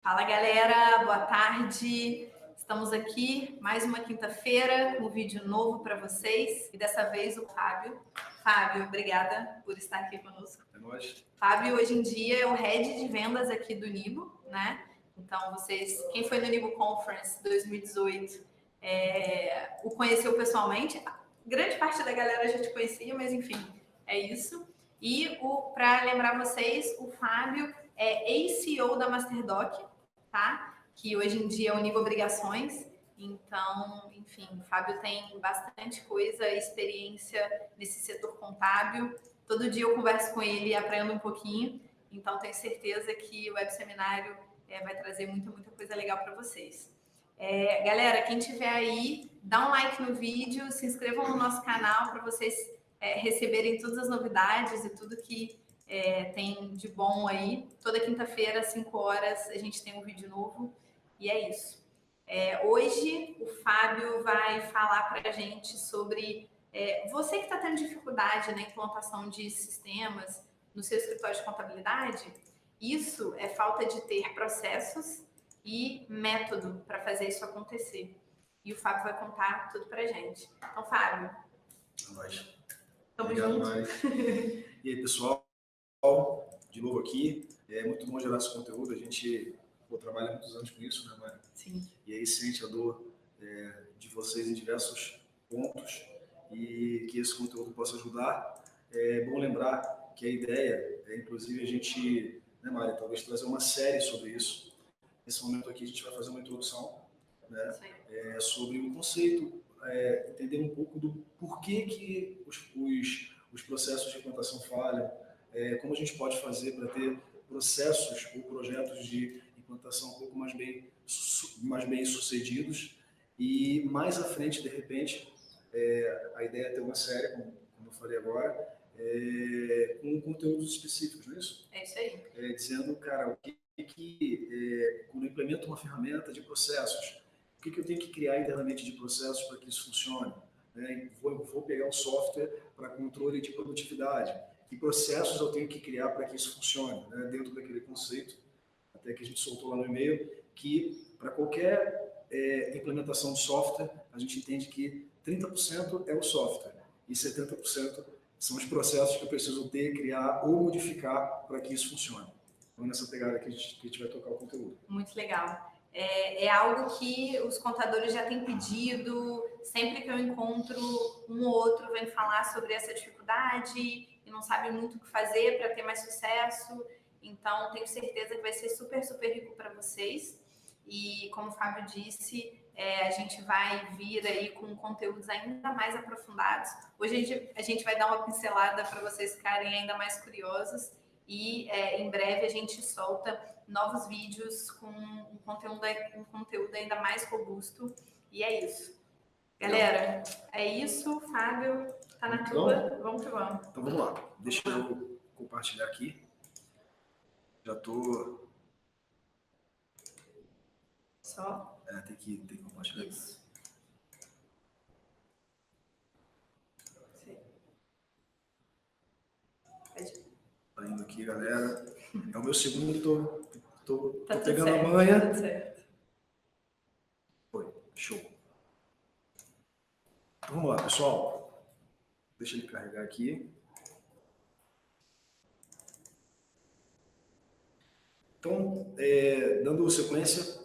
Fala, galera, boa tarde. Estamos aqui mais uma quinta-feira com um vídeo novo para vocês e dessa vez o Fábio. Fábio, obrigada por estar aqui conosco. É nóis. Fábio, hoje em dia, é o head de vendas aqui do Nibo, né? Então, quem foi no Nibo Conference 2018, o conheceu pessoalmente. Grande parte da galera já te conhecia, mas enfim, é isso. E para lembrar vocês, o Fábio é ACO da Masterdoc, tá? Que hoje em dia é o Nibo Obrigações. Então, enfim, o Fábio tem bastante coisa, experiência nesse setor contábil. Todo dia eu converso com ele e aprendo um pouquinho. Então, tenho certeza que o Web Seminário vai trazer muita coisa legal para vocês. Galera, quem tiver aí, dá um like no vídeo, se inscrevam no nosso canal para vocês receberem todas as novidades e tudo que tem de bom aí. Toda quinta-feira, às 5 horas, a gente tem um vídeo novo. E é isso. Hoje, o Fábio vai falar para a gente sobre você que está tendo dificuldade na implantação de sistemas no seu escritório de contabilidade. Isso é falta de ter processos e método para fazer isso acontecer. E o Fábio vai contar tudo para a gente. Então, Fábio. Nós. Tamo Obrigado, junto. mais. E aí, pessoal, de novo aqui. É muito bom gerar esse conteúdo. A gente trabalha há muitos anos com isso, né, Mário? Sim. E aí sente a dor de vocês em diversos pontos e que esse conteúdo possa ajudar. É bom lembrar que a ideia é, inclusive, a gente, né, Mário, talvez trazer uma série sobre isso. Nesse momento aqui a gente vai fazer uma introdução, né, sobre o conceito, entender um pouco do porquê que os processos de implantação falham, como a gente pode fazer para ter processos ou projetos de implantação um pouco mais bem sucedidos. E mais à frente, de repente, a ideia é ter uma série, como eu falei agora, com conteúdos específicos, não é isso? É isso aí. Dizendo, cara, quando eu implemento uma ferramenta de processos, o que eu tenho que criar internamente de processos para que isso funcione? Vou pegar um software para controle de produtividade. Que processos eu tenho que criar para que isso funcione? Dentro daquele conceito, até que a gente soltou lá no e-mail, que para qualquer implementação de software, a gente entende que 30% é o software e 70% são os processos que eu preciso ter, criar ou modificar para que isso funcione. Então, nessa pegada que a gente vai tocar o conteúdo. Muito legal. É algo que os contadores já têm pedido, sempre que eu encontro um ou outro vem falar sobre essa dificuldade e não sabe muito o que fazer para ter mais sucesso. Então, tenho certeza que vai ser super rico para vocês. E, como o Fábio disse, a gente vai vir aí com conteúdos ainda mais aprofundados. Hoje a gente vai dar uma pincelada para vocês ficarem ainda mais curiosos. E em breve a gente solta novos vídeos com um conteúdo ainda mais robusto. E é isso. Galera, é isso. Fábio, tá na tua. Vamos que vamos. Então vamos lá. Deixa eu compartilhar aqui. Já tô... Só? Tem que compartilhar. Isso. Tá indo aqui, galera. É o meu segundo, tô pegando certo, a manha. Tá tudo certo. Foi, show. Então, vamos lá, pessoal. Deixa ele carregar aqui. Então, dando sequência,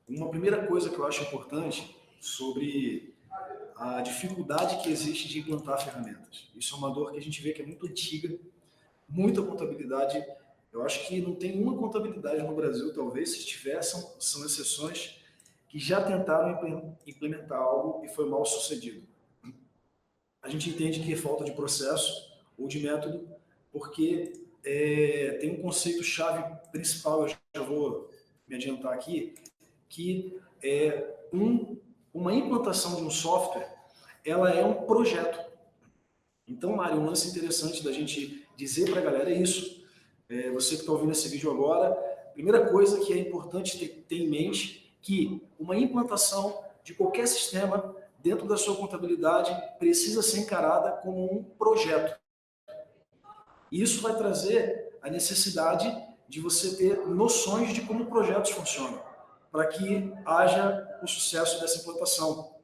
uma primeira coisa que eu acho importante sobre a dificuldade que existe de implantar ferramentas. Isso é uma dor que a gente vê que é muito antiga, muita contabilidade. Eu acho que não tem uma contabilidade no Brasil, talvez, se tiver, são exceções, que já tentaram implementar algo e foi mal sucedido. A gente entende que é falta de processo ou de método, porque tem um conceito-chave principal, eu já vou me adiantar aqui, que uma implantação de um software, ela é um projeto. Então, Mário, um lance interessante da gente dizer para a galera é isso. Você que está ouvindo esse vídeo agora, primeira coisa que é importante ter em mente, que uma implantação de qualquer sistema dentro da sua contabilidade precisa ser encarada como um projeto. E isso vai trazer a necessidade de você ter noções de como projetos funcionam, para que haja o sucesso dessa implantação.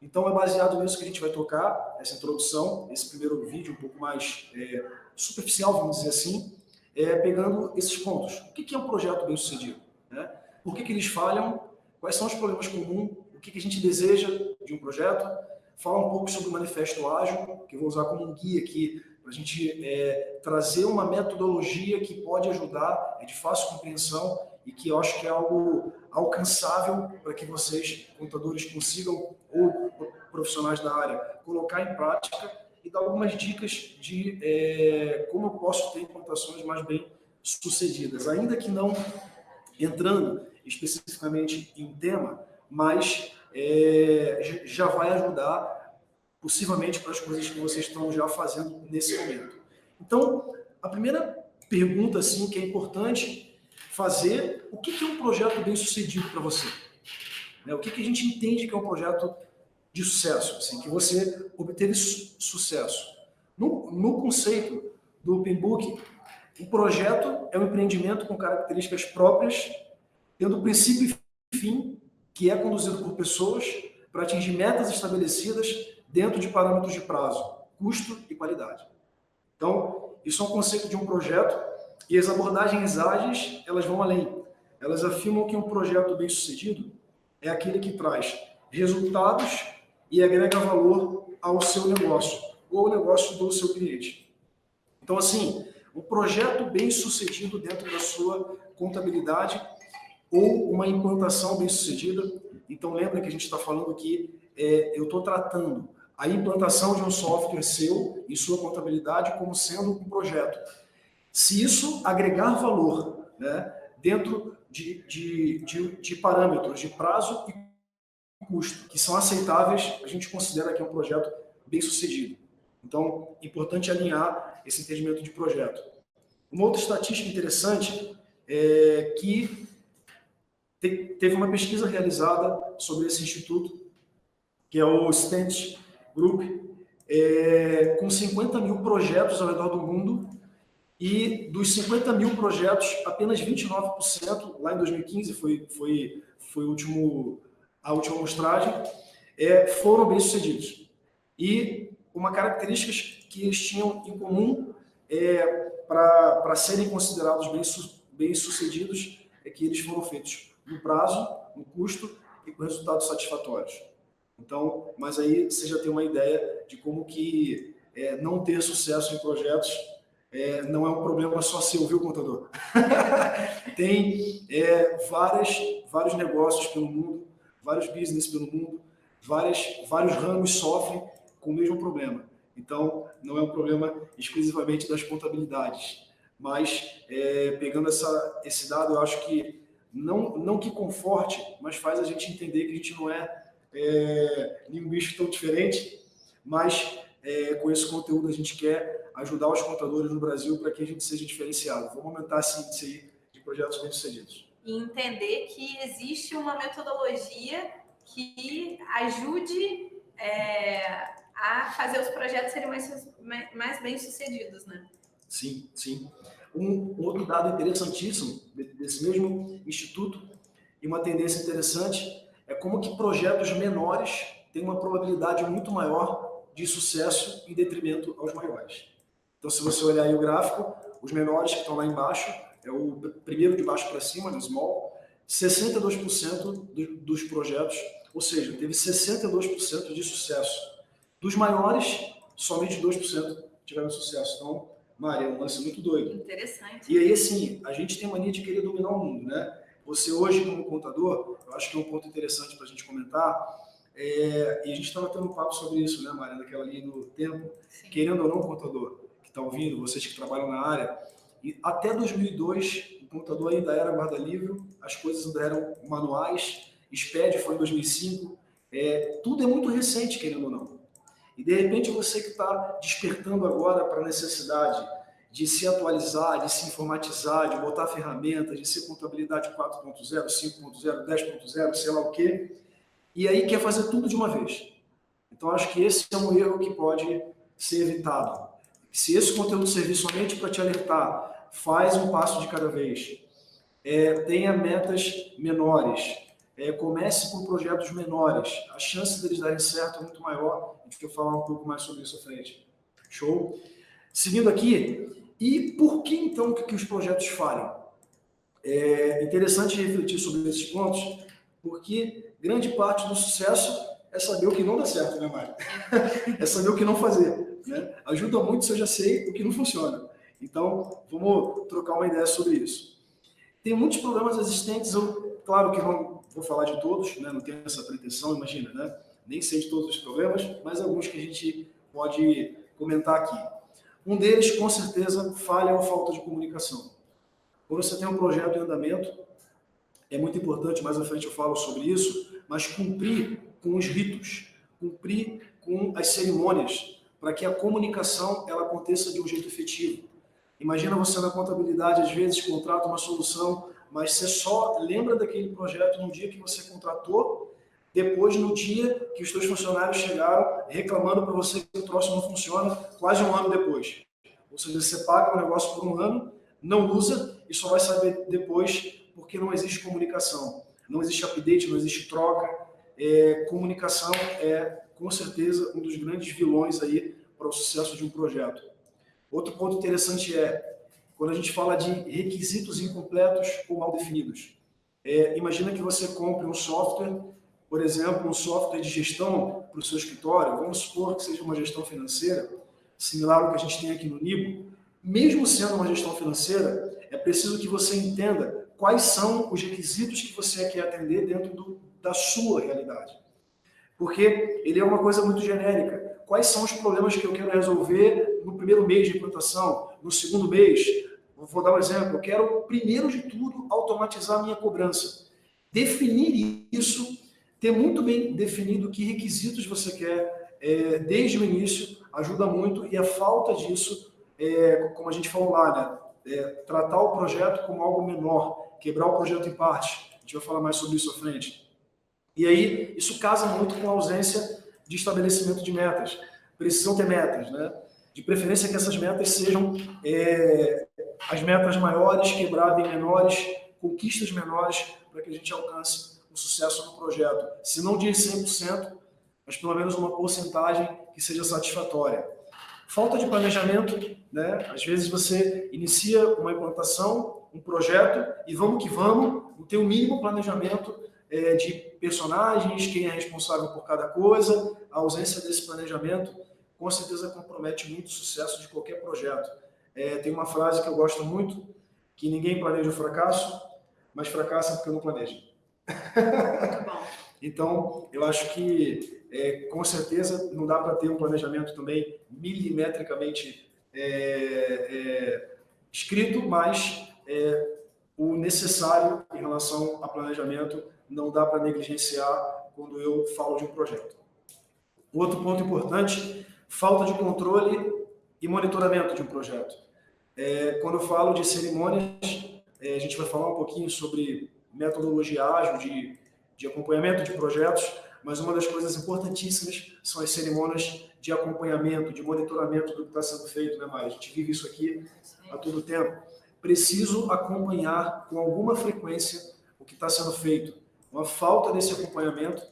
Então, é baseado nisso que a gente vai tocar, essa introdução, esse primeiro vídeo um pouco mais superficial, vamos dizer assim, pegando esses pontos. O que é um projeto bem-sucedido? Né? Por que eles falham? Quais são os problemas comuns? O que a gente deseja de um projeto? Falar um pouco sobre o Manifesto Ágil, que eu vou usar como um guia aqui, para a gente trazer uma metodologia que pode ajudar, é de fácil compreensão e que eu acho que é algo alcançável para que vocês, contadores, consigam, ou profissionais da área, colocar em prática e dar algumas dicas de como eu posso ter implantações mais bem sucedidas. Ainda que não entrando especificamente em tema, mas já vai ajudar possivelmente para as coisas que vocês estão já fazendo nesse momento. Então, a primeira pergunta assim, que é importante fazer, o que é um projeto bem sucedido para você? O que a gente entende que é um projeto de sucesso, assim, que você obteve sucesso? No conceito do Open Book, um projeto é um empreendimento com características próprias, tendo princípio e fim, que é conduzido por pessoas para atingir metas estabelecidas dentro de parâmetros de prazo, custo e qualidade. Então, isso é um conceito de um projeto e as abordagens ágeis, elas vão além. Elas afirmam que um projeto bem-sucedido é aquele que traz resultados e agrega valor ao seu negócio ou ao negócio do seu cliente. Então, assim, um projeto bem-sucedido dentro da sua contabilidade ou uma implantação bem-sucedida. Então, lembra que a gente está falando que eu estou tratando a implantação de um software seu em sua contabilidade como sendo um projeto. Se isso agregar valor, né, dentro de parâmetros de prazo e custo que são aceitáveis, a gente considera que é um projeto bem-sucedido. Então, é importante alinhar esse entendimento de projeto. Uma outra estatística interessante é que teve uma pesquisa realizada sobre esse instituto, que é o Stent Group, com 50 mil projetos ao redor do mundo, e dos 50 mil projetos, apenas 29%, lá em 2015 foi a última amostragem, foram bem-sucedidos. E uma característica que eles tinham em comum para serem considerados bem-sucedidos é que eles foram feitos no prazo, no custo e com resultados satisfatórios. Então, mas aí você já tem uma ideia de como que não ter sucesso em projetos não é um problema só seu, viu, contador? Tem vários negócios pelo mundo, vários business pelo mundo, vários ramos sofrem com o mesmo problema. Então, não é um problema exclusivamente das contabilidades. Mas, pegando esse dado, eu acho que não que conforte, mas faz a gente entender que a gente não é nenhum bicho tão diferente, mas com esse conteúdo a gente quer ajudar os contadores no Brasil para que a gente seja diferenciado. Vamos aumentar esse índice aí de projetos bem-sucedidos. E entender que existe uma metodologia que ajude a fazer os projetos serem mais bem-sucedidos, né? Sim, sim. Um outro dado interessantíssimo desse mesmo instituto e uma tendência interessante é como que projetos menores têm uma probabilidade muito maior de sucesso em detrimento aos maiores. Então, se você olhar aí o gráfico, os menores que estão lá embaixo, é o primeiro de baixo para cima, no small, 62% dos projetos, ou seja, teve 62% de sucesso. Dos maiores, somente 2% tiveram sucesso. Então, Mari, é um lance muito doido. Interessante. E aí, assim, a gente tem mania de querer dominar o mundo, né? Você hoje, como contador, eu acho que é um ponto interessante para a gente comentar, e a gente estava tendo um papo sobre isso, né, Mari, naquela linha do tempo. Sim. Querendo ou não, contador, que está ouvindo, vocês que trabalham na área, e até 2002, o contador ainda era guarda-livro, as coisas ainda eram manuais, SPED foi em 2005, tudo é muito recente, querendo ou não. E, de repente, você que está despertando agora para a necessidade de se atualizar, de se informatizar, de botar ferramentas, de ser contabilidade 4.0, 5.0, 10.0, sei lá o quê, e aí quer fazer tudo de uma vez. Então, acho que esse é um erro que pode ser evitado. Se esse conteúdo servir somente para te alertar faz um passo de cada vez. Tenha metas menores. Comece com projetos menores. A chance deles darem certo é muito maior. A gente vai falar um pouco mais sobre isso à frente. Show? Seguindo aqui, e por que então que os projetos falham? É interessante refletir sobre esses pontos, porque grande parte do sucesso é saber o que não dá certo, né, Mari? É saber o que não fazer. Né? Ajuda muito se eu já sei o que não funciona. Então, vamos trocar uma ideia sobre isso. Tem muitos problemas existentes, claro que não vou falar de todos, né? Não tenho essa pretensão, imagina, né? Nem sei de todos os problemas, mas alguns que a gente pode comentar aqui. Um deles, com certeza, falha ou falta de comunicação. Quando você tem um projeto em andamento, é muito importante, mais à frente eu falo sobre isso, mas cumprir com os ritos, cumprir com as cerimônias, para que a comunicação ela aconteça de um jeito efetivo. Imagina você na contabilidade, às vezes, contrata uma solução, mas você só lembra daquele projeto no dia que você contratou, depois no dia que os seus funcionários chegaram reclamando para você que o troço não funciona, quase um ano depois. Ou seja, você paga o negócio por um ano, não usa e só vai saber depois porque não existe comunicação. Não existe update, não existe troca. Comunicação é, com certeza, um dos grandes vilões aí para o sucesso de um projeto. Outro ponto interessante quando a gente fala de requisitos incompletos ou mal definidos. Imagina que você compre um software, por exemplo, um software de gestão para o seu escritório, vamos supor que seja uma gestão financeira, similar ao que a gente tem aqui no Nibo. Mesmo sendo uma gestão financeira, é preciso que você entenda quais são os requisitos que você quer atender dentro da sua realidade. Porque ele é uma coisa muito genérica. Quais são os problemas que eu quero resolver no primeiro mês de implantação, no segundo mês? Vou dar um exemplo. Eu quero, primeiro de tudo, automatizar a minha cobrança. Definir isso, ter muito bem definido que requisitos você quer desde o início, ajuda muito. E a falta disso, como a gente falou lá, né? Tratar o projeto como algo menor, quebrar o projeto em partes. A gente vai falar mais sobre isso à frente. E aí, isso casa muito com a ausência de estabelecimento de metas. Precisam ter metas, né? De preferência que essas metas sejam as metas maiores, quebradas em menores, conquistas menores, para que a gente alcance o sucesso no projeto. Se não de 100%, mas pelo menos uma porcentagem que seja satisfatória. Falta de planejamento, né? Às vezes você inicia uma implantação, um projeto, e vamos que vamos, não tem o mínimo planejamento de personagens, quem é responsável por cada coisa. A ausência desse planejamento com certeza compromete muito o sucesso de qualquer projeto. Tem uma frase que eu gosto muito, que ninguém planeja o fracasso, mas fracassa porque não planeja. Muito bom. Então, eu acho que com certeza não dá para ter um planejamento também milimetricamente escrito, mas o necessário em relação a planejamento não dá para negligenciar quando eu falo de um projeto. Outro ponto importante, falta de controle e monitoramento de um projeto. Quando eu falo de cerimônias, a gente vai falar um pouquinho sobre metodologia ágil de acompanhamento de projetos, mas uma das coisas importantíssimas são as cerimônias de acompanhamento, de monitoramento do que está sendo feito, né, Mari? A gente vive isso aqui a todo tempo. Preciso acompanhar com alguma frequência o que está sendo feito. Uma falta desse acompanhamento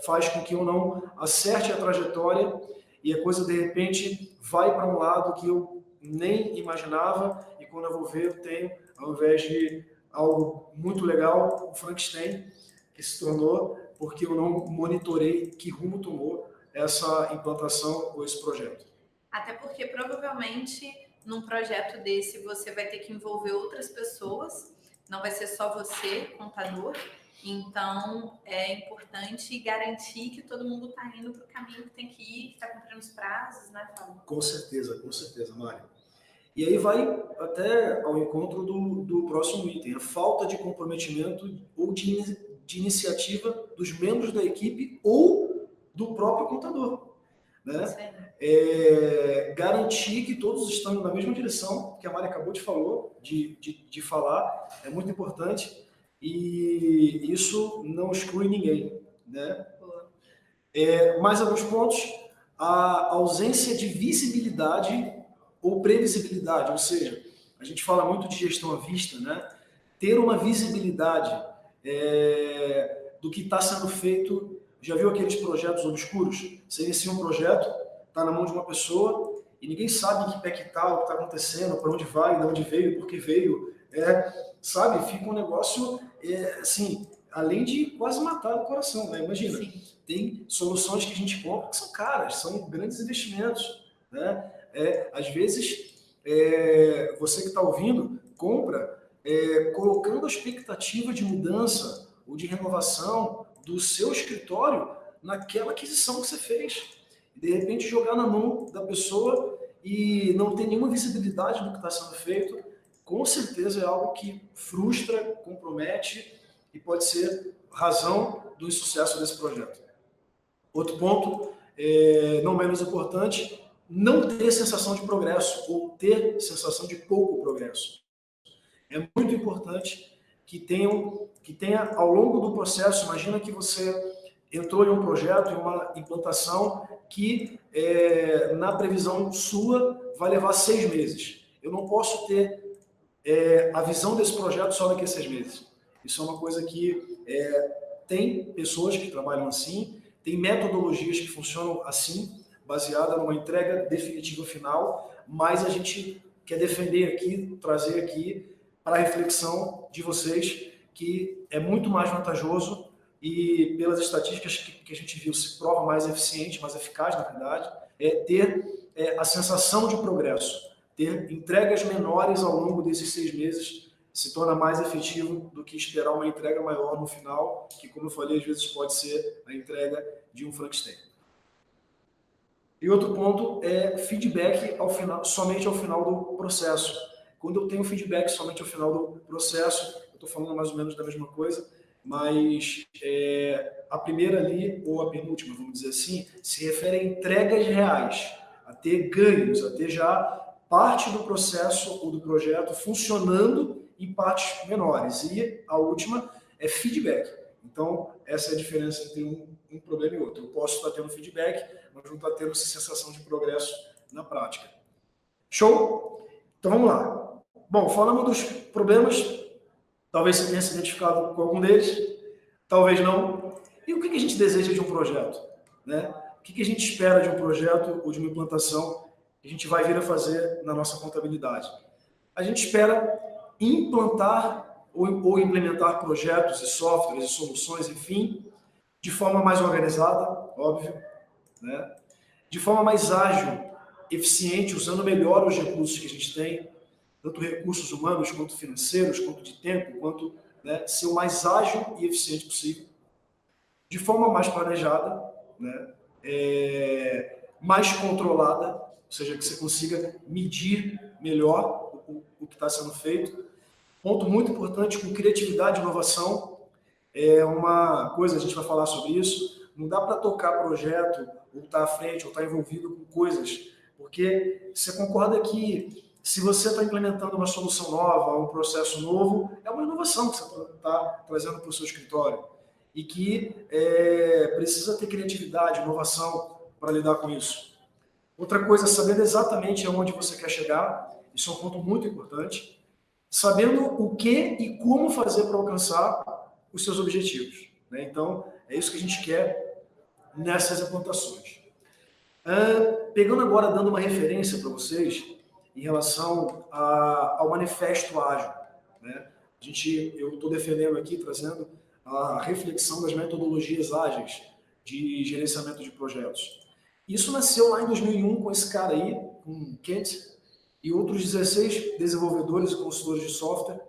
faz com que eu não acerte a trajetória e a coisa, de repente, vai para um lado que eu nem imaginava, e quando eu vou ver, eu tenho, ao invés de algo muito legal, o Frankenstein, que se tornou porque eu não monitorei que rumo tomou essa implantação ou esse projeto. Até porque, provavelmente, num projeto desse, você vai ter que envolver outras pessoas, não vai ser só você, contador. Então, é importante garantir que todo mundo está indo para o caminho que tem que ir, que está cumprindo os prazos, né, Fábio? Com certeza, Mari. E aí vai até ao encontro do próximo item, a falta de comprometimento ou de iniciativa dos membros da equipe ou do próprio contador. Né? Garantir que todos estão na mesma direção, que a Mari acabou de falar, é muito importante, e isso não exclui ninguém. Né? Mais alguns pontos, a ausência de visibilidade ou previsibilidade, ou seja, a gente fala muito de gestão à vista, né? Ter uma visibilidade do que está sendo feito. Já viu aqueles projetos obscuros? Você inicia um projeto, está na mão de uma pessoa e ninguém sabe em que pé que está, o que está acontecendo, para onde vai, de onde veio, por que veio. Sabe? Fica um negócio, assim, além de quase matar o coração, né? Imagina, sim, tem soluções que a gente compra que são caras, são grandes investimentos, né? Às vezes, você que está ouvindo, compra colocando a expectativa de mudança ou de renovação do seu escritório naquela aquisição que você fez. E, de repente, jogar na mão da pessoa e não ter nenhuma visibilidade do que está sendo feito, com certeza é algo que frustra, compromete e pode ser razão do insucesso desse projeto. Outro ponto, não menos importante, não ter sensação de progresso ou ter sensação de pouco progresso. É muito importante que tenha ao longo do processo, imagina que você entrou em um projeto, em uma implantação que na previsão sua vai levar 6 meses. Eu não posso ter a visão desse projeto só daqui a 6 meses. Isso é uma coisa que tem pessoas que trabalham assim, tem metodologias que funcionam assim, baseada numa entrega definitiva final, mas a gente quer defender aqui, trazer aqui para a reflexão de vocês que é muito mais vantajoso e pelas estatísticas que a gente viu se prova mais eficiente, mais eficaz na verdade, ter a sensação de progresso, ter entregas menores ao longo desses 6 meses se torna mais efetivo do que esperar uma entrega maior no final, que, como eu falei, às vezes pode ser a entrega de um Frankenstein. E outro ponto é feedback somente ao final do processo. Quando eu tenho feedback somente ao final do processo, eu estou falando mais ou menos da mesma coisa, mas a primeira ali, ou a penúltima, vamos dizer assim, se refere a entregas reais, a ter ganhos, a ter já parte do processo ou do projeto funcionando em partes menores. E a última é feedback. Então, essa é a diferença entre um problema e outro. Eu posso estar tendo feedback, mas não estar tendo essa sensação de progresso na prática. Show? Então, vamos lá. Bom, falamos dos problemas. Talvez você tenha se identificado com algum deles, talvez não. E o que a gente deseja de um projeto? Né? O que a gente espera de um projeto ou de uma implantação que a gente vai vir a fazer na nossa contabilidade? A gente espera implantar ou implementar projetos e softwares e soluções, enfim, de forma mais organizada, óbvio, né? De forma mais ágil, eficiente, usando melhor os recursos que a gente tem, tanto recursos humanos, quanto financeiros, quanto de tempo, quanto ser o mais ágil e eficiente possível. De forma mais planejada, né? Mais controlada, ou seja, que você consiga medir melhor o que está sendo feito. Ponto muito importante, com criatividade e inovação. É uma coisa, a gente vai falar sobre isso, não dá para tocar projeto, ou estar à frente, ou estar envolvido com coisas, porque você concorda que se você está implementando uma solução nova, um processo novo, é uma inovação que você está trazendo para o seu escritório. E que precisa ter criatividade, inovação para lidar com isso. Outra coisa, sabendo exatamente aonde você quer chegar, isso é um ponto muito importante, sabendo o que e como fazer para alcançar os seus objetivos. Né? Então, é isso que a gente quer nessas implantações. Pegando agora, dando uma referência para vocês em relação ao Manifesto Ágil. Né? Eu estou defendendo aqui, trazendo a reflexão das metodologias ágeis de gerenciamento de projetos. Isso nasceu lá em 2001 com esse cara aí, com Kent, e outros 16 desenvolvedores e consultores de software.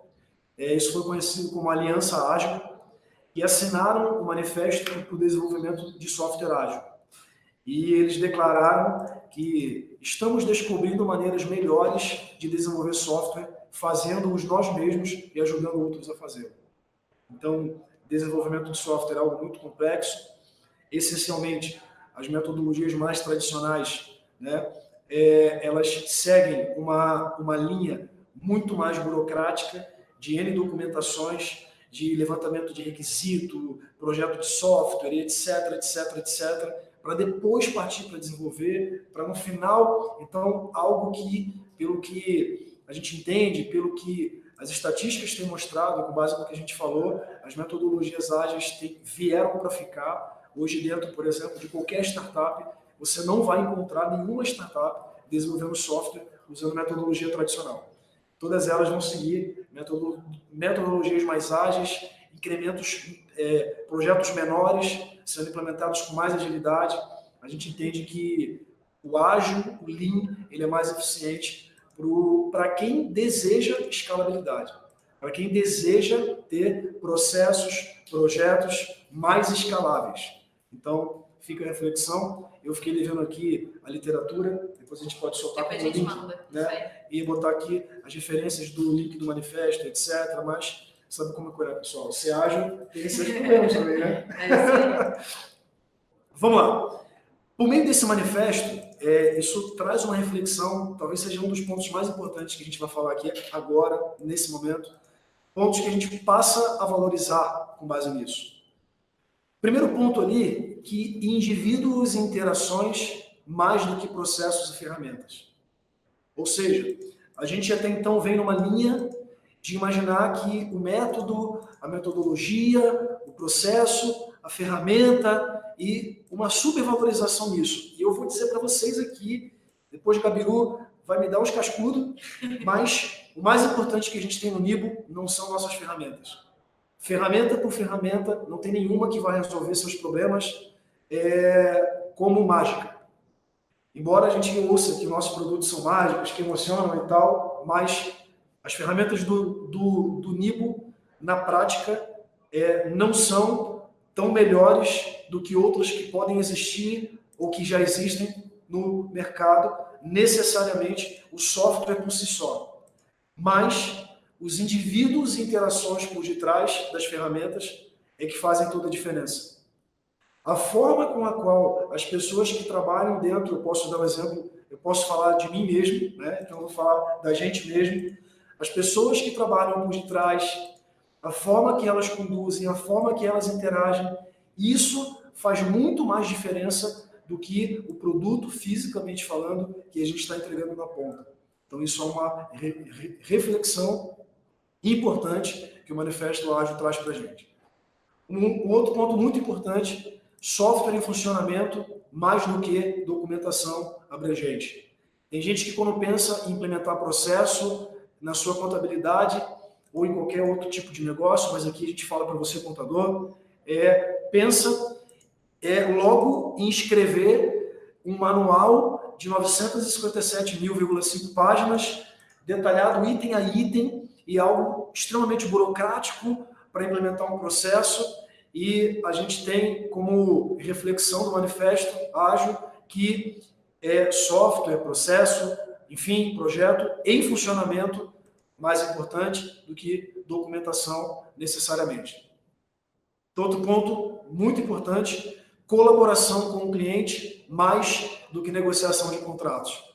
Isso foi conhecido como Aliança Ágil, e assinaram o Manifesto para o Desenvolvimento de Software Ágil. E eles declararam que estamos descobrindo maneiras melhores de desenvolver software, fazendo-os nós mesmos e ajudando outros a fazê-lo. Então, desenvolvimento de software é algo muito complexo. Essencialmente, as metodologias mais tradicionais, né, elas seguem uma linha muito mais burocrática de N documentações, de levantamento de requisito, projeto de software, etc, etc, etc, para depois partir para desenvolver, para no final, então, algo que, pelo que a gente entende, pelo que as estatísticas têm mostrado, com base no que a gente falou, as metodologias ágeis vieram para ficar. Hoje, dentro, por exemplo, de qualquer startup, você não vai encontrar nenhuma startup desenvolvendo software usando metodologia tradicional. Todas elas vão seguir metodologias mais ágeis, incrementos, projetos menores, sendo implementados com mais agilidade. A gente entende que o ágil, o lean, ele é mais eficiente para quem deseja escalabilidade, para quem deseja ter processos, projetos mais escaláveis. Então, fica a reflexão. Eu fiquei devendo aqui a literatura, depois a gente pode soltar depois com o link, manda, né? E botar aqui as referências do link do manifesto, etc. Mas sabe como é, pessoal? Ser ágil tem seus problemas também, né? Vamos lá. Por meio desse manifesto, isso traz uma reflexão, talvez seja um dos pontos mais importantes que a gente vai falar aqui agora, nesse momento, pontos que a gente passa a valorizar com base nisso. Primeiro ponto ali, que indivíduos e interações mais do que processos e ferramentas. Ou seja, a gente até então vem numa linha de imaginar que o método, a metodologia, o processo, a ferramenta e uma supervalorização nisso. E eu vou dizer para vocês aqui, depois o Gabiru vai me dar uns cascudos, mas o mais importante que a gente tem no Nibo não são nossas ferramentas. Ferramenta por ferramenta, não tem nenhuma que vai resolver seus problemas como mágica. Embora a gente ouça que nossos produtos são mágicos, que emocionam e tal, mas as ferramentas do Nibo, na prática, não são tão melhores do que outras que podem existir ou que já existem no mercado, necessariamente o software por si só. Mas os indivíduos e interações por detrás das ferramentas é que fazem toda a diferença. A forma com a qual as pessoas que trabalham dentro, eu posso dar um exemplo, eu posso falar de mim mesmo, né? Então eu vou falar da gente mesmo. As pessoas que trabalham por detrás, a forma que elas conduzem, a forma que elas interagem, isso faz muito mais diferença do que o produto, fisicamente falando, que a gente está entregando na ponta. Então isso é uma reflexão importante que o Manifesto Ágil traz para a gente. Um outro ponto muito importante, software em funcionamento mais do que documentação abrangente. Tem gente que quando pensa em implementar processo na sua contabilidade ou em qualquer outro tipo de negócio, mas aqui a gente fala para você, contador, pensa logo em escrever um manual de 957.000,5 páginas, detalhado item a item, e algo extremamente burocrático para implementar um processo. E a gente tem como reflexão do Manifesto Ágil que software, processo, enfim, projeto em funcionamento mais importante do que documentação necessariamente. Outro ponto muito importante, colaboração com o cliente mais do que negociação de contratos.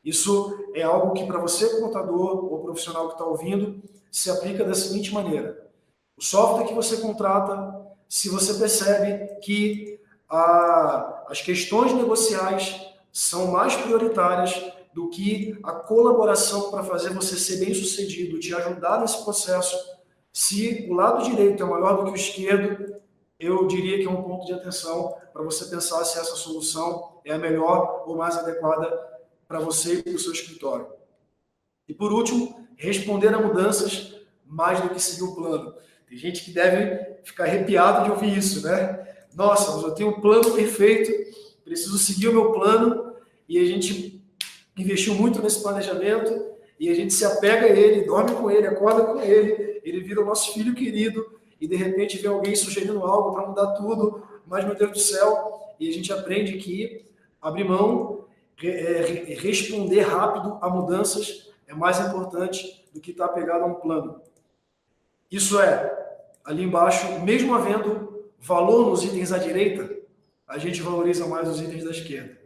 Isso é algo que para você, contador ou profissional que está ouvindo, se aplica da seguinte maneira. O software que você contrata, se você percebe que as questões negociais são mais prioritárias do que a colaboração para fazer você ser bem-sucedido, te ajudar nesse processo, se o lado direito é maior do que o esquerdo, eu diria que é um ponto de atenção para você pensar se essa solução é a melhor ou mais adequada para você e para o seu escritório. E por último, responder a mudanças mais do que seguir o plano. Tem gente que deve ficar arrepiado de ouvir isso, né? Nossa, mas eu tenho um plano perfeito, preciso seguir o meu plano, e a gente investiu muito nesse planejamento, e a gente se apega a ele, dorme com ele, acorda com ele, ele vira o nosso filho querido, e de repente vem alguém sugerindo algo para mudar tudo, mas meu Deus do céu, e a gente aprende que abrir mão, responder rápido a mudanças é mais importante do que estar apegado a um plano. Isso ali embaixo, mesmo havendo valor nos itens à direita, a gente valoriza mais os itens da esquerda.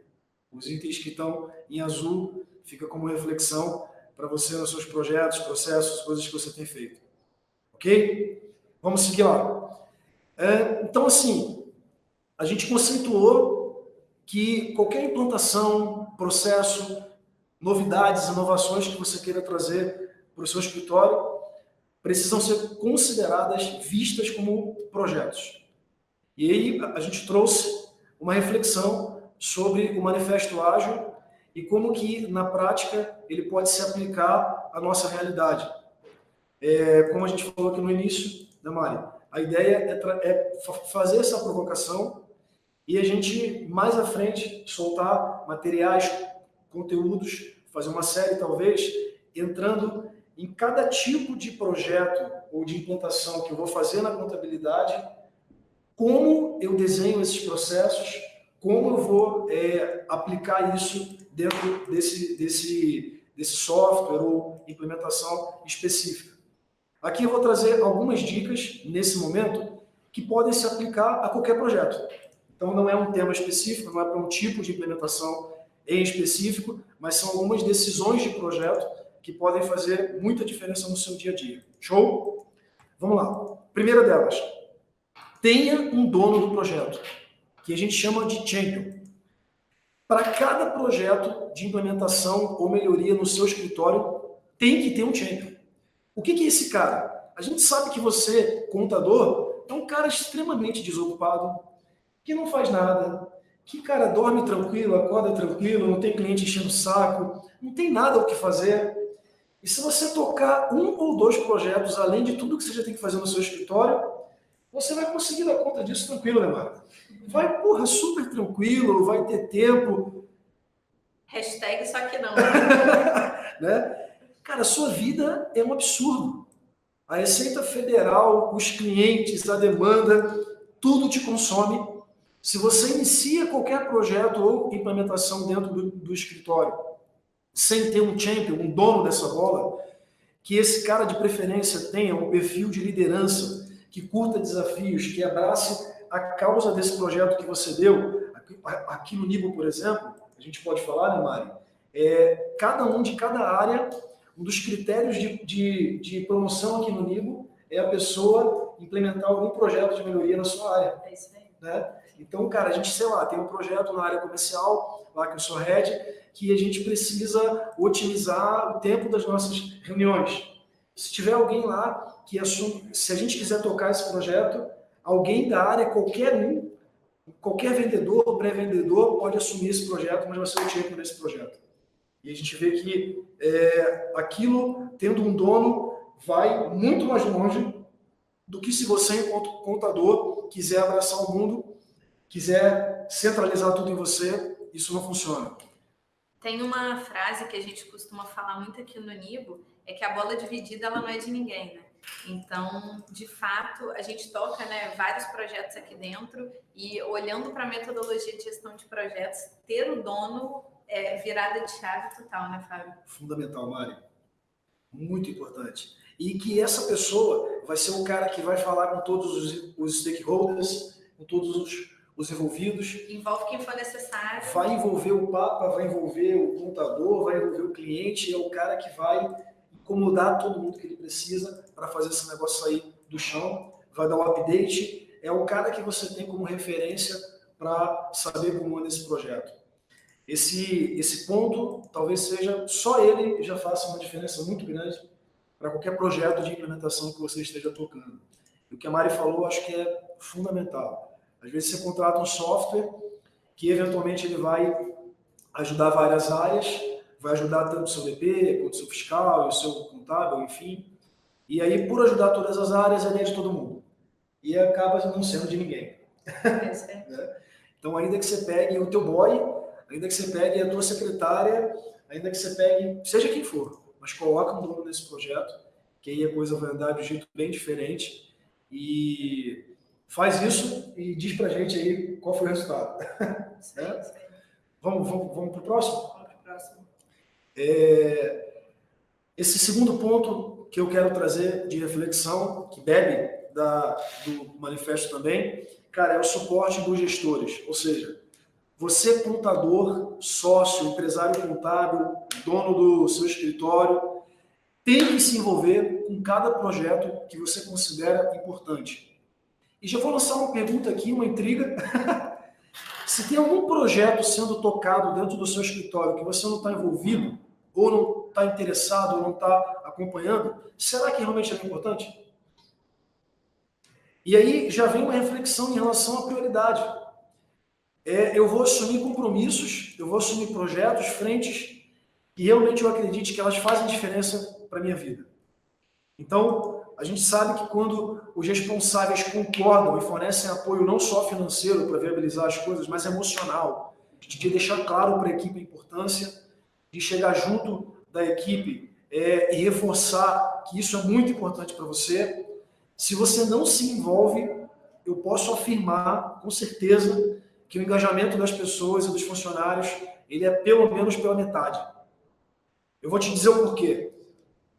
Os itens que estão em azul fica como reflexão para você nos seus projetos, processos, coisas que você tem feito. Ok? Vamos seguir lá. Então, assim, a gente conceituou que qualquer implantação, processo, novidades, inovações que você queira trazer para o seu escritório precisam ser consideradas, vistas como projetos. E aí a gente trouxe uma reflexão sobre o Manifesto Ágil e como que, na prática, ele pode se aplicar à nossa realidade. Como a gente falou aqui no início, né, Mari? A ideia é fazer essa provocação e a gente, mais à frente, soltar materiais, conteúdos, fazer uma série, talvez, entrando em cada tipo de projeto ou de implantação que eu vou fazer na contabilidade, como eu desenho esses processos, como eu vou aplicar isso dentro desse software ou implementação específica. Aqui eu vou trazer algumas dicas, nesse momento, que podem se aplicar a qualquer projeto. Então, não é um tema específico, não é para um tipo de implementação em específico, mas são algumas decisões de projeto que podem fazer muita diferença no seu dia a dia. Show? Vamos lá. Primeira delas, tenha um dono do projeto, que a gente chama de champion. Para cada projeto de implementação ou melhoria no seu escritório, tem que ter um champion. O que é esse cara? A gente sabe que você, contador, é um cara extremamente desocupado, que não faz nada, que, cara, dorme tranquilo, acorda tranquilo, não tem cliente enchendo o saco, não tem nada o que fazer. E se você tocar um ou dois projetos, além de tudo que você já tem que fazer no seu escritório, você vai conseguir dar conta disso tranquilo, né, Marco? Vai, porra, super tranquilo, vai ter tempo. Hashtag só que não. Né? Cara, a sua vida é um absurdo. A Receita Federal, os clientes, a demanda, tudo te consome. Se você inicia qualquer projeto ou implementação dentro do escritório sem ter um champion, um dono dessa bola, que esse cara de preferência tenha um perfil de liderança, que curta desafios, que abrace a causa desse projeto que você deu. Aqui no Nibo, por exemplo, a gente pode falar, né, Mari? Cada um de cada área, um dos critérios de promoção aqui no Nibo é a pessoa implementar algum projeto de melhoria na sua área. É isso aí. Né? Então, cara, a gente, sei lá, tem um projeto na área comercial, lá que eu sou head, que a gente precisa otimizar o tempo das nossas reuniões. Se tiver alguém lá que assume, se a gente quiser tocar esse projeto, alguém da área, qualquer vendedor, pré-vendedor, pode assumir esse projeto, mas vai ser o champion desse projeto. E a gente vê que aquilo, tendo um dono, vai muito mais longe do que se você, enquanto contador, quiser abraçar o mundo, quiser centralizar tudo em você, isso não funciona. Tem uma frase que a gente costuma falar muito aqui no Nibo, é que a bola dividida ela não é de ninguém, né? Então, de fato, a gente toca, né, vários projetos aqui dentro e olhando para a metodologia de gestão de projetos, ter o dono é virada de chave total, né, Fábio? Fundamental, Mari. Muito importante. E que essa pessoa vai ser o cara que vai falar com todos os stakeholders, com todos os envolvidos. Envolve quem for necessário. Vai envolver o Papa, vai envolver o contador, vai envolver o cliente, é o cara que vai incomodar todo mundo que ele precisa para fazer esse negócio sair do chão, vai dar um update, é o cara que você tem como referência para saber como anda esse projeto. Esse ponto, talvez seja, só ele já faça uma diferença muito grande para qualquer projeto de implementação que você esteja tocando. E o que a Mari falou, acho que é fundamental. Às vezes você contrata um software que eventualmente ele vai ajudar várias áreas, vai ajudar tanto o seu DP, quanto o seu fiscal, o seu contábil, enfim. E aí, por ajudar todas as áreas, ele é de todo mundo. E acaba não sendo de ninguém. Né? Então, ainda que você pegue o teu boy, ainda que você pegue a tua secretária, ainda que você pegue, seja quem for, mas coloca um dono nesse projeto, que aí a coisa vai andar de um jeito bem diferente. E faz isso e diz pra gente aí qual foi o resultado. Vamos pro próximo? Vamos pro próximo. Esse segundo ponto que eu quero trazer de reflexão, que bebe do manifesto também, cara, é o suporte dos gestores. Ou seja, você, contador, sócio, empresário contábil, dono do seu escritório, tem que se envolver com cada projeto que você considera importante. E já vou lançar uma pergunta aqui, uma intriga. Se tem algum projeto sendo tocado dentro do seu escritório que você não está envolvido, ou não está interessado, ou não está acompanhando, será que realmente é importante? E aí já vem uma reflexão em relação à prioridade. Eu vou assumir compromissos, eu vou assumir projetos, frentes, que realmente eu acredite que elas fazem diferença para a minha vida. Então, a gente sabe que quando os responsáveis concordam e fornecem apoio não só financeiro para viabilizar as coisas, mas emocional, de deixar claro para a equipe a importância, de chegar junto da equipe e reforçar que isso é muito importante para você. Se você não se envolve, eu posso afirmar com certeza que o engajamento das pessoas e dos funcionários ele é pelo menos pela metade. Eu vou te dizer o porquê.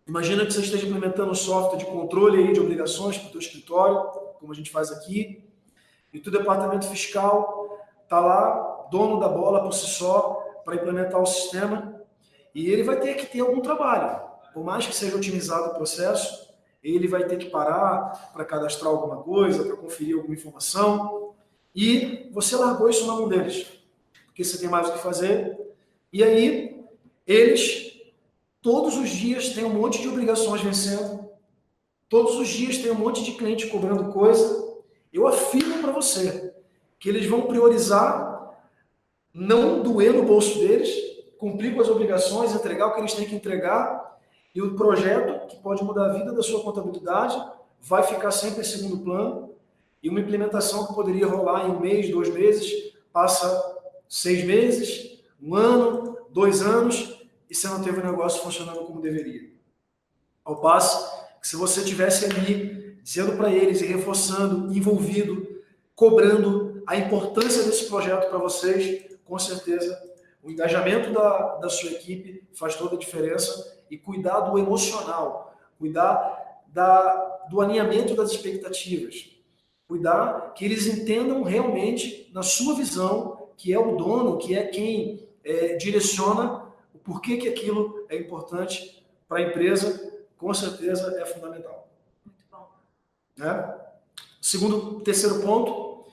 Imagina que você esteja implementando um software de controle aí de obrigações para o teu escritório, como a gente faz aqui, e o teu departamento fiscal está lá, dono da bola por si só, para implementar o sistema, e ele vai ter que ter algum trabalho. Por mais que seja otimizado o processo, ele vai ter que parar para cadastrar alguma coisa, para conferir alguma informação, e você largou isso na mão deles, porque você tem mais o que fazer, e aí eles todos os dias têm um monte de obrigações vencendo, todos os dias tem um monte de cliente cobrando coisa. Eu afirmo para você que eles vão priorizar não doer no bolso deles, cumprir com as obrigações, entregar o que eles têm que entregar, e o projeto, que pode mudar a vida da sua contabilidade, vai ficar sempre em segundo plano, e uma implementação que poderia rolar em 1 mês, 2 meses, passa 6 meses, 1 ano, 2 anos, e você não teve o negócio funcionando como deveria. Ao passo que se você estivesse ali, dizendo para eles e reforçando, envolvido, cobrando a importância desse projeto para vocês, com certeza o engajamento da sua equipe faz toda a diferença, e cuidar do emocional, cuidar do alinhamento das expectativas, cuidar que eles entendam realmente, na sua visão, que é o dono, que é quem direciona o porquê que aquilo é importante para a empresa, com certeza é fundamental. Muito bom. Terceiro ponto,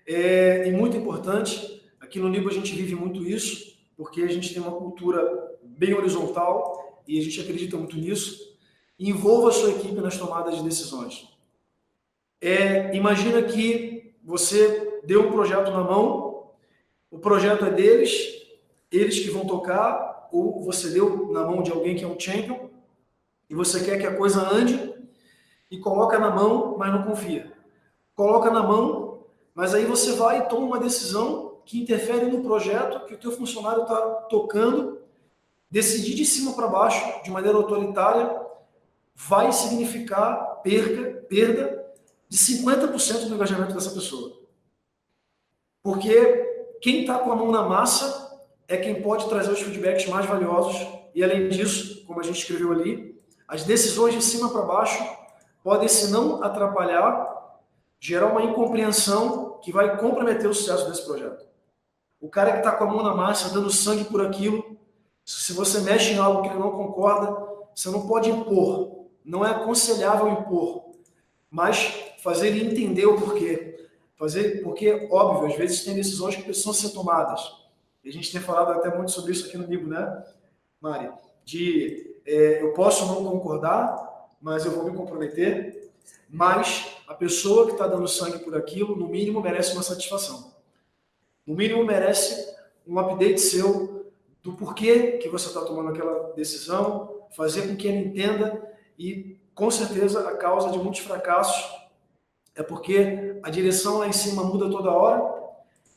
e muito importante, aqui no Nibo a gente vive muito isso, porque a gente tem uma cultura bem horizontal e a gente acredita muito nisso. Envolva a sua equipe nas tomadas de decisões. Imagina que você deu um projeto na mão, o projeto é deles, eles que vão tocar, ou você deu na mão de alguém que é um champion, e você quer que a coisa ande, e coloca na mão, mas não confia. Coloca na mão, mas aí você vai e toma uma decisão que interfere no projeto que o teu funcionário está tocando. Decidir de cima para baixo, de maneira autoritária, vai significar perda de 50% do engajamento dessa pessoa. Porque quem está com a mão na massa é quem pode trazer os feedbacks mais valiosos, e além disso, como a gente escreveu ali, as decisões de cima para baixo podem, se não atrapalhar, gerar uma incompreensão que vai comprometer o sucesso desse projeto. O cara que está com a mão na massa, dando sangue por aquilo, se você mexe em algo que ele não concorda, você não pode impor, não é aconselhável impor, mas fazer ele entender o porquê. Porque, óbvio, às vezes tem decisões que precisam ser tomadas. E a gente tem falado até muito sobre isso aqui no Nibo, né, Mari? Eu posso não concordar, mas eu vou me comprometer, mas a pessoa que está dando sangue por aquilo, no mínimo, merece uma satisfação. No mínimo, merece um update seu do porquê que você está tomando aquela decisão, fazer com que ele entenda, e, com certeza, a causa de muitos fracassos é porque a direção lá em cima muda toda hora,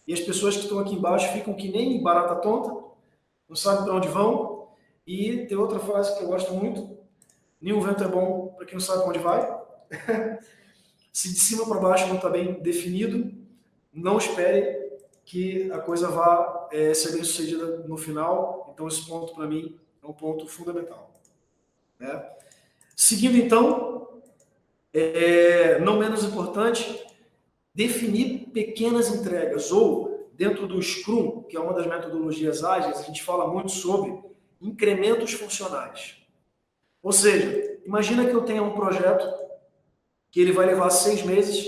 e as pessoas que estão aqui embaixo ficam que nem barata tonta, não sabem para onde vão. E tem outra frase que eu gosto muito: nenhum vento é bom para quem não sabe para onde vai. Se de cima para baixo não está bem definido, não espere que a coisa vá ser bem sucedida no final. Então esse ponto para mim é um ponto fundamental. Seguindo então, não menos importante, definir pequenas entregas, ou dentro do Scrum, que é uma das metodologias ágeis, a gente fala muito sobre incrementos funcionais. Ou seja, imagina que eu tenha um projeto que ele vai levar 6 meses,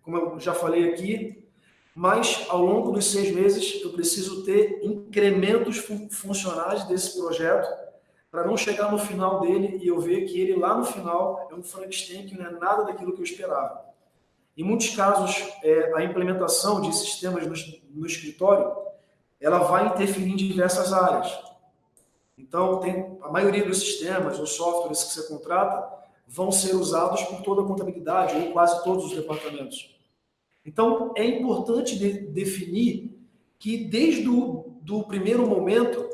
como eu já falei aqui, mas ao longo dos 6 meses eu preciso ter incrementos funcionais desse projeto para não chegar no final dele e eu ver que ele lá no final é um Frankenstein que não é nada daquilo que eu esperava. Em muitos casos, a implementação de sistemas no escritório, ela vai interferir em diversas áreas. Então, a maioria dos sistemas ou softwares que você contrata vão ser usados por toda a contabilidade ou quase todos os departamentos. Então, é importante definir que desde do primeiro momento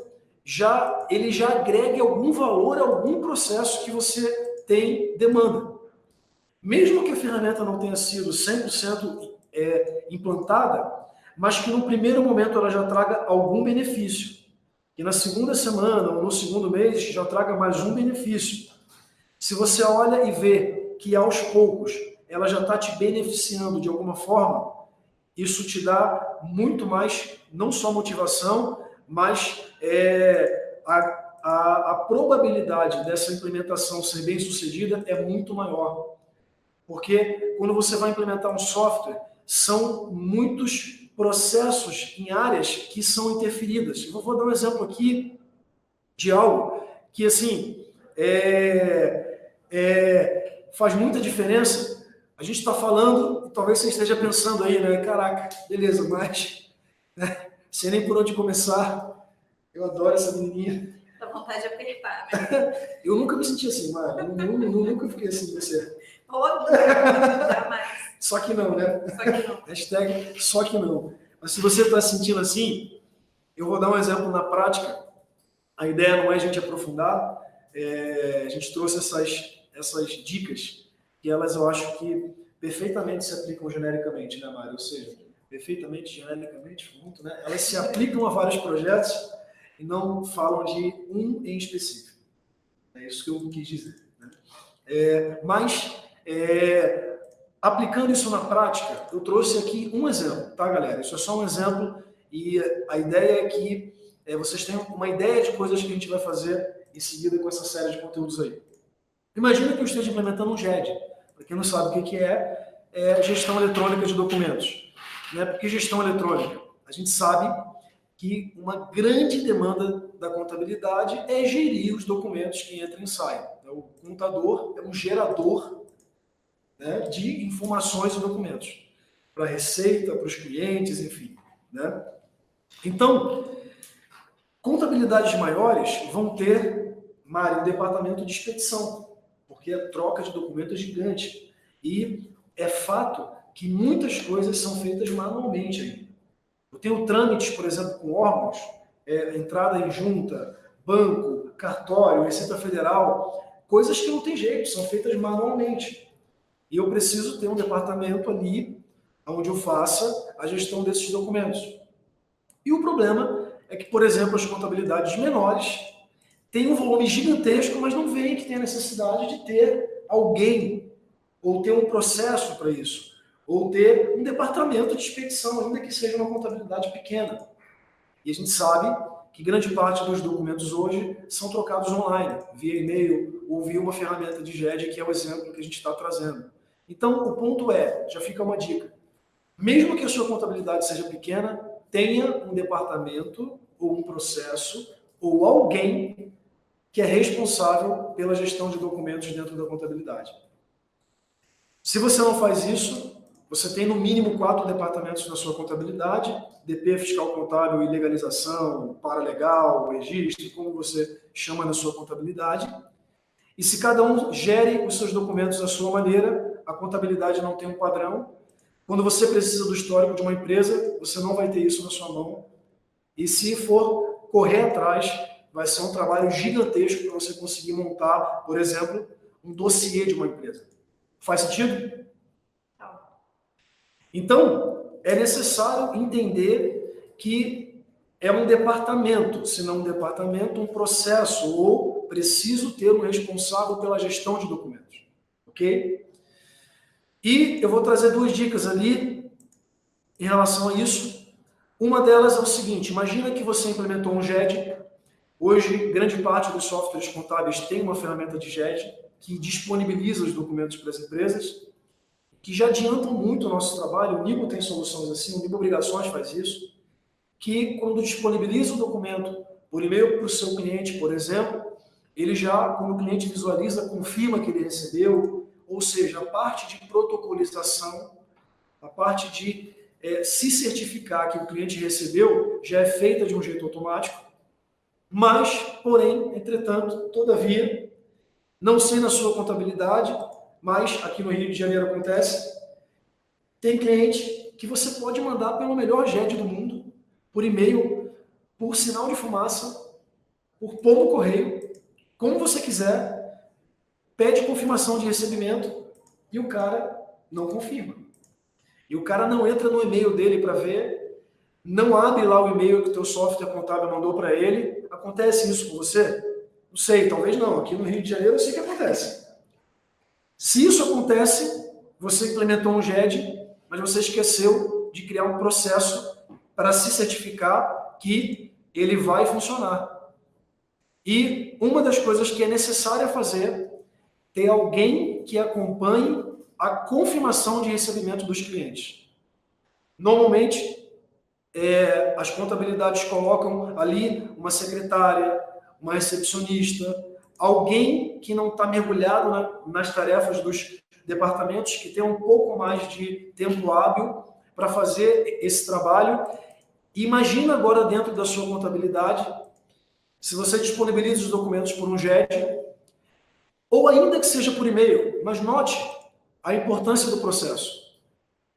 ele já agregue algum valor a algum processo que você tem demanda. Mesmo que a ferramenta não tenha sido 100% implantada, mas que no primeiro momento ela já traga algum benefício. E na segunda semana ou no segundo mês já traga mais um benefício. Se você olha e vê que aos poucos ela já está te beneficiando de alguma forma, isso te dá muito mais, não só motivação, mas a probabilidade dessa implementação ser bem sucedida é muito maior. Porque quando você vai implementar um software, são muitos processos em áreas que são interferidas. Eu vou dar um exemplo aqui de algo que, assim, faz muita diferença. A gente está falando, talvez você esteja pensando aí, né? Caraca, beleza, mas né, sei nem por onde começar. Eu adoro essa menininha. Dá vontade de apertar, né? Eu nunca me senti assim, Mara. Nunca fiquei assim com você. Jamais. Só que não, né? Só que não. Hashtag só que não. Mas se você está sentindo assim, eu vou dar um exemplo na prática. A ideia não é a gente aprofundar. A gente trouxe essas dicas que elas eu acho que perfeitamente se aplicam genericamente, né, Mário? Ou seja, perfeitamente, genericamente, muito, né? Elas se aplicam a vários projetos e não falam de um em específico. É isso que eu quis dizer. Né? Aplicando isso na prática, eu trouxe aqui um exemplo, tá, galera? Isso é só um exemplo e a ideia é que vocês tenham uma ideia de coisas que a gente vai fazer em seguida com essa série de conteúdos aí. Imagina que eu esteja implementando um GED. Para quem não sabe o que é gestão eletrônica de documentos. Né? Por que gestão eletrônica? A gente sabe que uma grande demanda da contabilidade é gerir os documentos que entram e saem. Então, o contador é um gerador, né, de informações e documentos para a receita, para os clientes, enfim. Né? Então, contabilidades maiores vão ter, Mário, um departamento de expedição, porque a troca de documentos é gigante. E é fato que muitas coisas são feitas manualmente ainda. Eu tenho trâmites, por exemplo, com órgãos, entrada em junta, banco, cartório, Receita Federal, coisas que não tem jeito, são feitas manualmente. E eu preciso ter um departamento ali onde eu faça a gestão desses documentos. E o problema é que, por exemplo, as contabilidades menores têm um volume gigantesco, mas não veem que tem a necessidade de ter alguém, ou ter um processo para isso, ou ter um departamento de expedição, ainda que seja uma contabilidade pequena. E a gente sabe que grande parte dos documentos hoje são trocados online, via e-mail ou via uma ferramenta de GED, que é o exemplo que a gente está trazendo. Então, o ponto já fica uma dica. Mesmo que a sua contabilidade seja pequena, tenha um departamento ou um processo ou alguém que é responsável pela gestão de documentos dentro da contabilidade. Se você não faz isso, você tem no mínimo 4 departamentos na sua contabilidade, DP, fiscal contábil e legalização, paralegal, registro, como você chama na sua contabilidade. E se cada um gere os seus documentos da sua maneira, a contabilidade não tem um padrão. Quando você precisa do histórico de uma empresa, você não vai ter isso na sua mão. E se for correr atrás, vai ser um trabalho gigantesco para você conseguir montar, por exemplo, um dossiê de uma empresa. Faz sentido? Então, é necessário entender que é um departamento, se não um departamento, um processo, ou preciso ter um responsável pela gestão de documentos. Ok? E eu vou trazer 2 dicas ali em relação a isso. Uma delas é o seguinte: imagina que você implementou um GED. Hoje, grande parte dos softwares contábeis tem uma ferramenta de GED que disponibiliza os documentos para as empresas, que já adiantam muito o nosso trabalho. O Nibo tem soluções assim, o Nibo Obrigações faz isso, que quando disponibiliza o documento por e-mail para o seu cliente, por exemplo, ele já, quando o cliente visualiza, confirma que ele recebeu, ou seja, a parte de protocolização, a parte de se certificar que o cliente recebeu, já é feita de um jeito automático, mas, porém, entretanto, todavia, não sei na sua contabilidade, mas aqui no Rio de Janeiro acontece, tem cliente que você pode mandar pelo melhor GED do mundo, por e-mail, por sinal de fumaça, por pombo correio, como você quiser, pede confirmação de recebimento e o cara não confirma. E o cara não entra no e-mail dele para ver, não abre lá o e-mail que o teu software contábil mandou para ele. Acontece isso com você? Não sei, talvez não. Aqui no Rio de Janeiro eu sei que acontece. Se isso acontece, você implementou um GED, mas você esqueceu de criar um processo para se certificar que ele vai funcionar. E uma das coisas que é necessária fazer, ter alguém que acompanhe a confirmação de recebimento dos clientes. Normalmente, as contabilidades colocam ali uma secretária, uma recepcionista, alguém que não está mergulhado nas tarefas dos departamentos, que tem um pouco mais de tempo hábil para fazer esse trabalho. E imagina agora dentro da sua contabilidade, se você disponibiliza os documentos por um GED, ou ainda que seja por e-mail, mas note a importância do processo.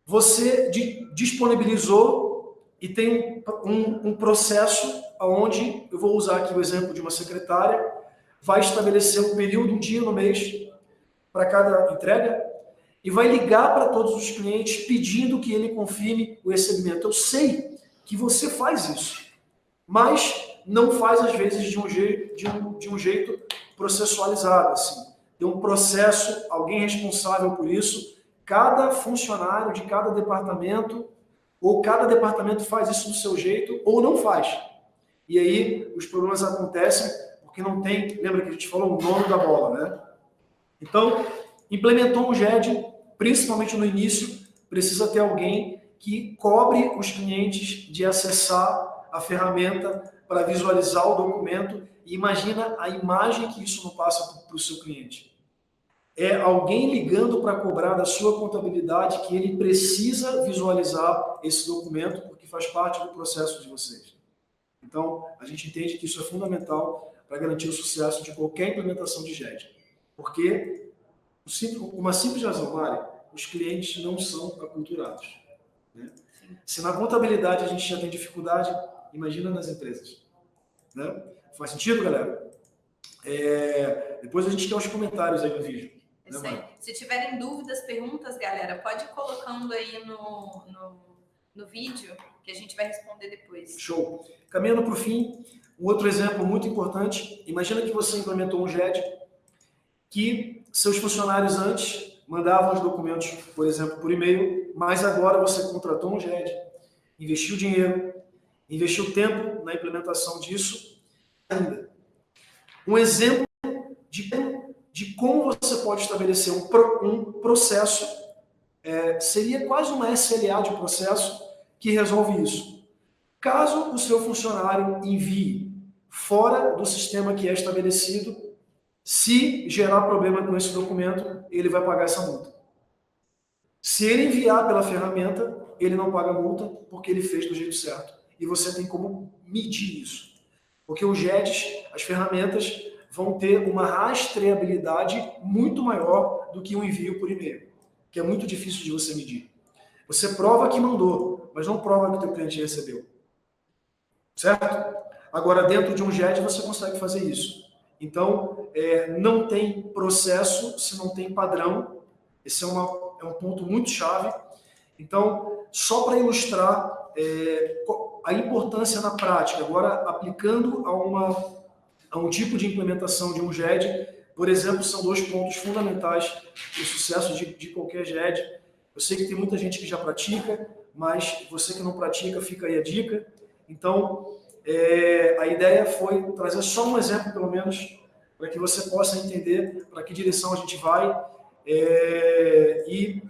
Você disponibilizou e tem um processo onde, eu vou usar aqui o exemplo de uma secretária, vai estabelecer um período, um dia no mês, para cada entrega, e vai ligar para todos os clientes pedindo que ele confirme o recebimento. Eu sei que você faz isso, mas não faz, às vezes, de um jeito processualizado, assim. Tem um processo, alguém responsável por isso, cada funcionário de cada departamento, ou cada departamento faz isso do seu jeito, ou não faz. E aí, os problemas acontecem, porque não tem, lembra que a gente falou, o nome da bola, né? Então, implementou um GED, principalmente no início, precisa ter alguém que cobre os clientes de acessar a ferramenta para visualizar o documento, e imagina a imagem que isso não passa para o seu cliente. É alguém ligando para cobrar da sua contabilidade que ele precisa visualizar esse documento, porque faz parte do processo de vocês. Então, a gente entende que isso é fundamental para garantir o sucesso de qualquer implementação de GED. Porque, uma simples razão, Mari, os clientes não são aculturados. Né? Se na contabilidade a gente já tem dificuldade, imagina nas empresas. Né? Faz sentido, galera? Depois a gente tem os comentários aí no vídeo. Isso aí. Se tiverem dúvidas, perguntas, galera, pode ir colocando aí no vídeo, que a gente vai responder depois. Show. Caminhando para o fim, um outro exemplo muito importante. Imagina que você implementou um GED que seus funcionários antes mandavam os documentos, por exemplo, por e-mail, mas agora você contratou um GED, investiu dinheiro, investiu tempo na implementação disso. Um exemplo de como você pode estabelecer um processo, seria quase uma SLA de processo que resolve isso. Caso o seu funcionário envie fora do sistema que é estabelecido, se gerar problema com esse documento, ele vai pagar essa multa. Se ele enviar pela ferramenta, ele não paga multa porque ele fez do jeito certo. E você tem como medir isso. Porque os GEDs, as ferramentas, vão ter uma rastreabilidade muito maior do que um envio por e-mail, que é muito difícil de você medir. Você prova que mandou, mas não prova que o teu cliente recebeu. Certo? Agora, dentro de um GED, você consegue fazer isso. Então, não tem processo se não tem padrão. Esse é um ponto muito chave. Então, só para ilustrar a importância na prática, agora aplicando a um tipo de implementação de um GED, por exemplo, são 2 pontos fundamentais para o sucesso de qualquer GED. Eu sei que tem muita gente que já pratica, mas você que não pratica, fica aí a dica. Então, a ideia foi trazer só um exemplo, pelo menos, para que você possa entender para que direção a gente vai e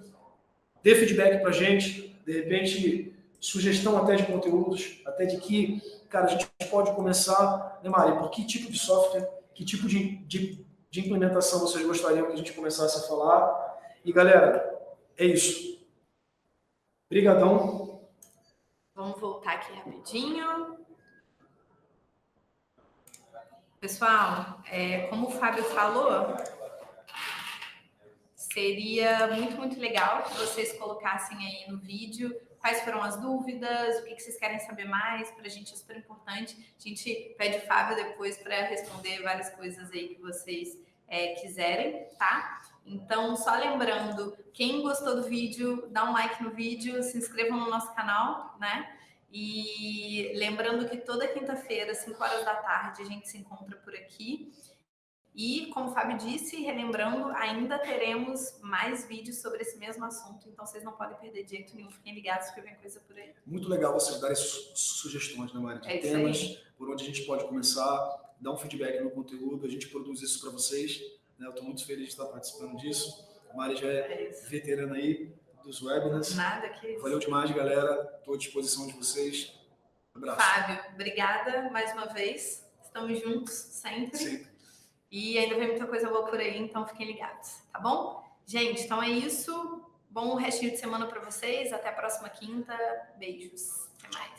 dê feedback para a gente, de repente, sugestão até de conteúdos, até de que, cara, a gente pode começar, né, Mari, por que tipo de software que tipo de implementação vocês gostariam que a gente começasse a falar. E, galera, é isso. Obrigadão. Vamos voltar aqui rapidinho. Pessoal, como o Fábio falou, seria muito legal que vocês colocassem aí no vídeo quais foram as dúvidas, o que vocês querem saber mais. Para a gente é super importante. A gente pede o Fábio depois para responder várias coisas aí que vocês quiserem, tá? Então, só lembrando, quem gostou do vídeo, dá um like no vídeo, se inscrevam no nosso canal, né? E lembrando que toda quinta-feira, 5 horas da tarde, a gente se encontra por aqui. E, como o Fábio disse, relembrando, ainda teremos mais vídeos sobre esse mesmo assunto, então vocês não podem perder de jeito nenhum, fiquem ligados que vem coisa por aí. Muito legal vocês darem sugestões, né, Mari? De temas, por onde a gente pode começar, dar um feedback no conteúdo, a gente produz isso para vocês, né? Eu estou muito feliz de estar participando disso. A Mari já é veterana aí dos webinars. Nada que isso. Valeu demais, galera. Estou à disposição de vocês. Abraço. Fábio, obrigada mais uma vez. Estamos juntos sempre. E ainda vem muita coisa boa por aí, então fiquem ligados, tá bom? Gente, então é isso. Bom restinho de semana para vocês. Até a próxima quinta. Beijos. Até mais.